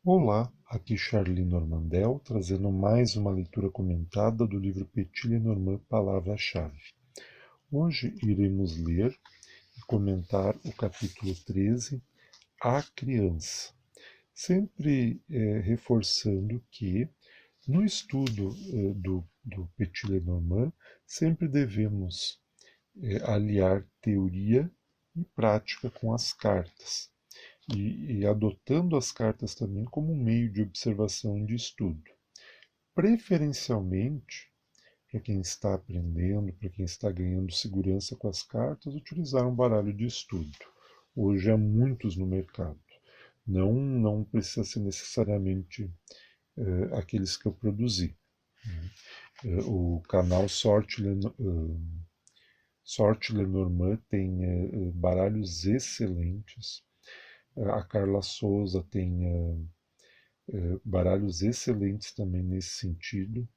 Olá, aqui Charlie Normandel, trazendo mais uma leitura comentada do livro Petit Lenormand Palavra-Chave. Hoje iremos ler e comentar o capítulo 13, A Criança, sempre reforçando que no estudo do Petit Lenormand sempre devemos aliar teoria e prática com as cartas e adotando as cartas também como um meio de observação e de estudo. Preferencialmente, para quem está aprendendo, para quem está ganhando segurança com as cartas, utilizar um baralho de estudo. Hoje há muitos no mercado. Não precisa ser necessariamente aqueles que eu produzi. O canal Sorte Lenormand tem baralhos excelentes. A Carla Souza tem baralhos excelentes também nesse sentido.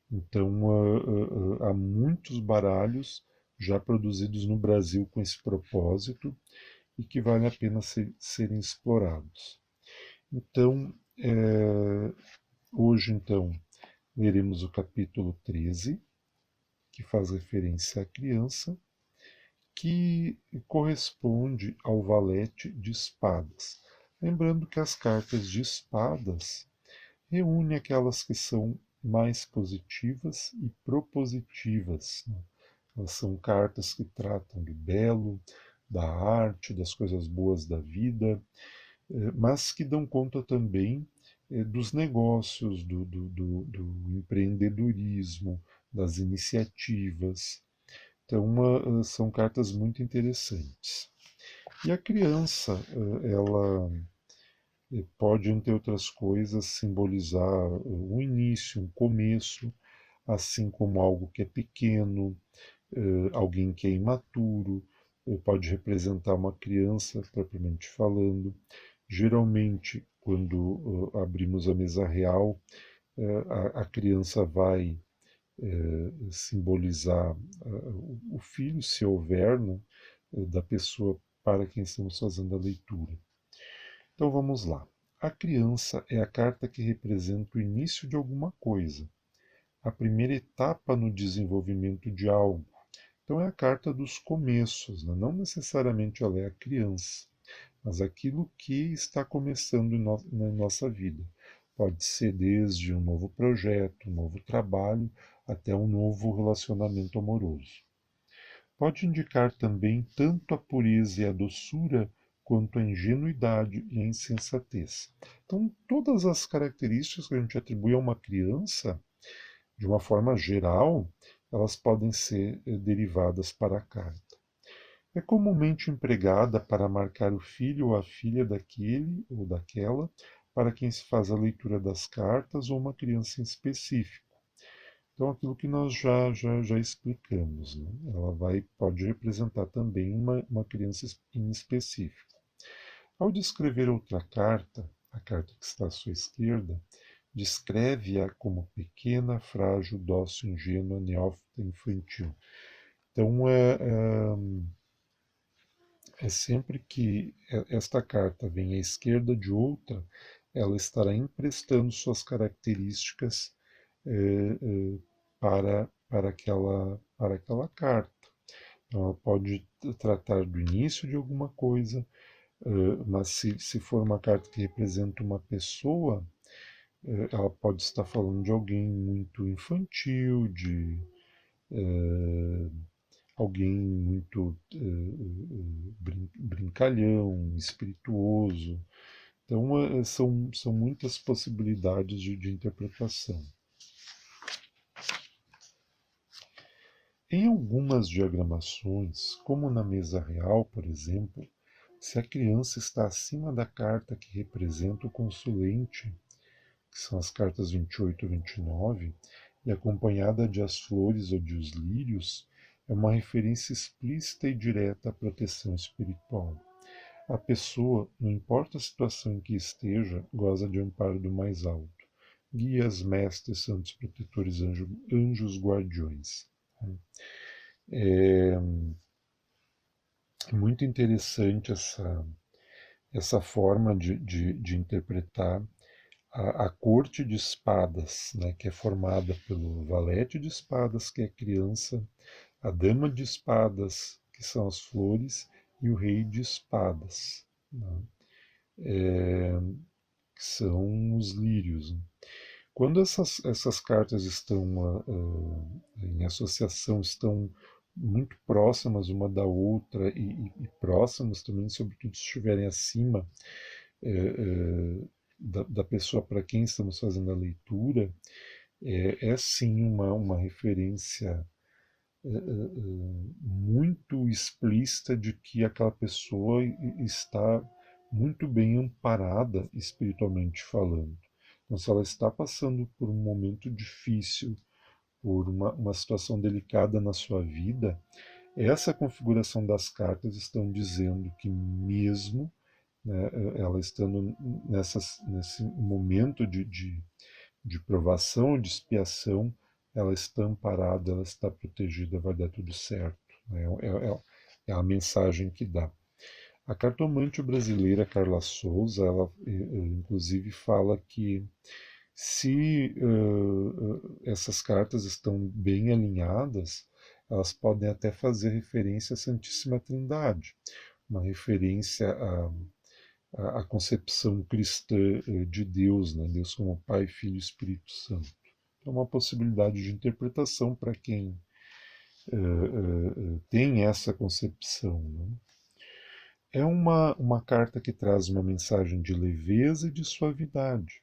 Então, há muitos baralhos já produzidos no Brasil com esse propósito e que vale a pena serem explorados. Então, hoje, então, leremos o capítulo 13, que faz referência à criança, que corresponde ao valete de espadas. Lembrando que as cartas de espadas reúnem aquelas que são mais positivas e propositivas, né? Elas são cartas que tratam do belo, da arte, das coisas boas da vida, mas que dão conta também dos negócios, do empreendedorismo, das iniciativas. Então, são cartas muito interessantes. E a criança, ela pode, entre outras coisas, simbolizar um início, um começo, assim como algo que é pequeno, alguém que é imaturo, pode representar uma criança, propriamente falando. Geralmente, quando abrimos a mesa real, a criança vai simbolizar o filho, se houver, né, da pessoa para quem estamos fazendo a leitura. Então vamos lá. A criança é a carta que representa o início de alguma coisa, a primeira etapa no desenvolvimento de algo. Então é a carta dos começos, né? Não necessariamente ela é a criança, mas aquilo que está começando na nossa vida. Pode ser desde um novo projeto, um novo trabalho, até um novo relacionamento amoroso. Pode indicar também tanto a pureza e a doçura, quanto a ingenuidade e a insensatez. Então, todas as características que a gente atribui a uma criança, de uma forma geral, elas podem ser derivadas para a carta. É comumente empregada para marcar o filho ou a filha daquele ou daquela para quem se faz a leitura das cartas ou uma criança em específico. Então, aquilo que nós já explicamos, né? Ela pode representar também uma criança em específico. Ao descrever outra carta, a carta que está à sua esquerda, descreve-a como pequena, frágil, dócil, ingênua, neófita, infantil. Então, é sempre que esta carta vem à esquerda de outra, ela estará emprestando suas características para aquela carta. Então, ela pode tratar do início de alguma coisa, mas se for uma carta que representa uma pessoa, ela pode estar falando de alguém muito infantil, de alguém muito brincalhão, espirituoso. Então, são muitas possibilidades de interpretação. Em algumas diagramações, como na mesa real, por exemplo, se a criança está acima da carta que representa o consulente, que são as cartas 28 e 29, e acompanhada de as flores ou de os lírios, é uma referência explícita e direta à proteção espiritual. A pessoa, não importa a situação em que esteja, goza de amparo do mais alto. Guias, mestres, santos protetores, anjos guardiões. É muito interessante essa forma de interpretar. a corte de espadas, né, que é formada pelo valete de espadas, que é a criança, a dama de espadas, que são as flores, e o rei de espadas, né, que são os lírios. Né. Quando essas cartas estão em associação, estão muito próximas uma da outra e próximas também, sobretudo se estiverem acima é, é, da pessoa para quem estamos fazendo a leitura, é sim uma referência muito explícita de que aquela pessoa está muito bem amparada espiritualmente falando. Então, se ela está passando por um momento difícil, por uma situação delicada na sua vida, essa configuração das cartas estão dizendo que mesmo, né, ela estando nesse momento de provação, de expiação, ela está amparada, ela está protegida, vai dar tudo certo. Né? É a mensagem que dá. A cartomante brasileira Carla Souza, ela inclusive fala que se essas cartas estão bem alinhadas, elas podem até fazer referência à Santíssima Trindade, uma referência à concepção cristã de Deus, né? Deus como Pai, Filho e Espírito Santo. É uma possibilidade de interpretação para quem tem essa concepção. Né? É uma carta que traz uma mensagem de leveza e de suavidade,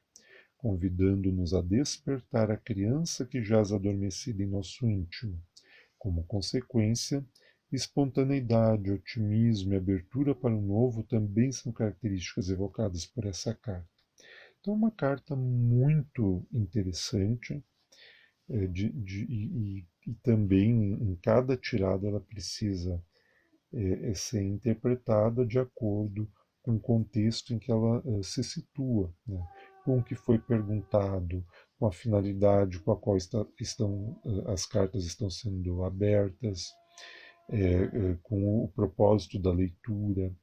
convidando-nos a despertar a criança que jaz adormecida em nosso íntimo. Como consequência, espontaneidade, otimismo e abertura para o novo também são características evocadas por essa carta. Então, é uma carta muito interessante e também em cada tirada ela precisa ser interpretada de acordo com o contexto em que ela se situa, né? Com o que foi perguntado, com a finalidade com a qual as cartas estão sendo abertas, com o propósito da leitura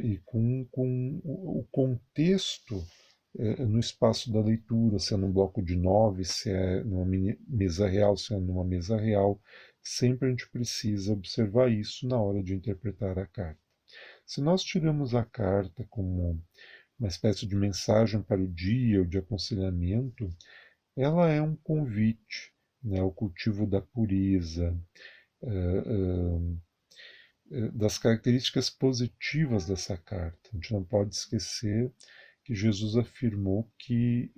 e com o contexto no espaço da leitura, se é num bloco de 9, se é numa mesa real, se é numa mesa real. Sempre a gente precisa observar isso na hora de interpretar a carta. Se nós tiramos a carta como uma espécie de mensagem para o dia ou de aconselhamento, ela é um convite, né, ao cultivo da pureza, das características positivas dessa carta. A gente não pode esquecer que Jesus afirmou que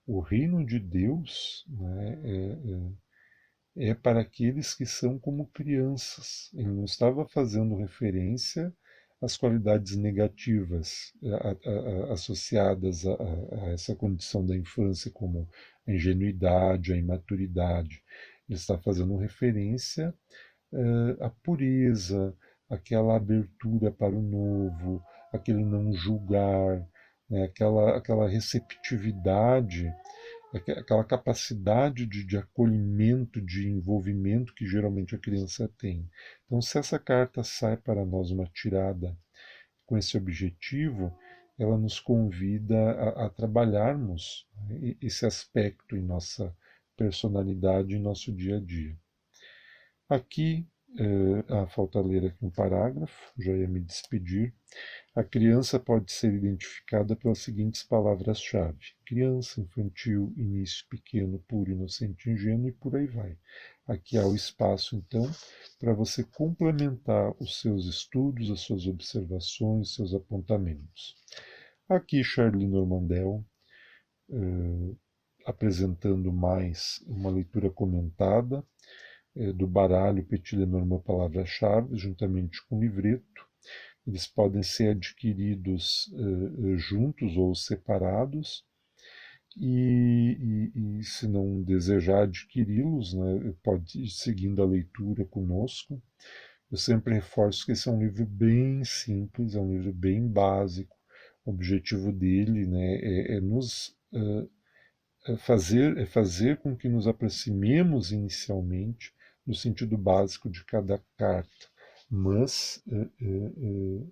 o reino de Deus, né, é para aqueles que são como crianças. Ele não estava fazendo referência às qualidades negativas associadas a essa condição da infância, como a ingenuidade, a imaturidade. Ele está fazendo referência à pureza, aquela abertura para o novo, aquele não julgar, né, aquela receptividade, aquela capacidade de acolhimento, de envolvimento que geralmente a criança tem. Então, se essa carta sai para nós uma tirada com esse objetivo, ela nos convida a trabalharmos, né, esse aspecto em nossa personalidade, em nosso dia a dia. Aqui, falta ler aqui um parágrafo, já ia me despedir. A criança pode ser identificada pelas seguintes palavras-chave: criança, infantil, início pequeno, puro, inocente, ingênuo e por aí vai. Aqui há o espaço, então, para você complementar os seus estudos, as suas observações, seus apontamentos. Aqui, Charlie Normandel, apresentando mais uma leitura comentada do baralho Petit Lenormand Palavras-Chave, juntamente com o livreto. Eles podem ser adquiridos juntos ou separados, e se não desejar adquiri-los, né, pode ir seguindo a leitura conosco. Eu sempre reforço que esse é um livro bem simples, é um livro bem básico. O objetivo dele, né, é nos fazer com que nos aproximemos inicialmente do sentido básico de cada carta, mas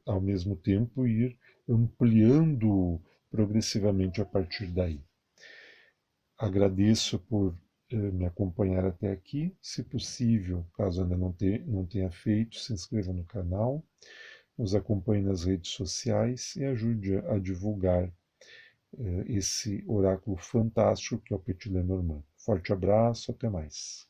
ao mesmo tempo ir ampliando progressivamente a partir daí. Agradeço por me acompanhar até aqui. Se possível, caso ainda não tenha feito, se inscreva no canal, nos acompanhe nas redes sociais e ajude a divulgar esse oráculo fantástico que é o Petit Lenormand. Forte abraço, até mais.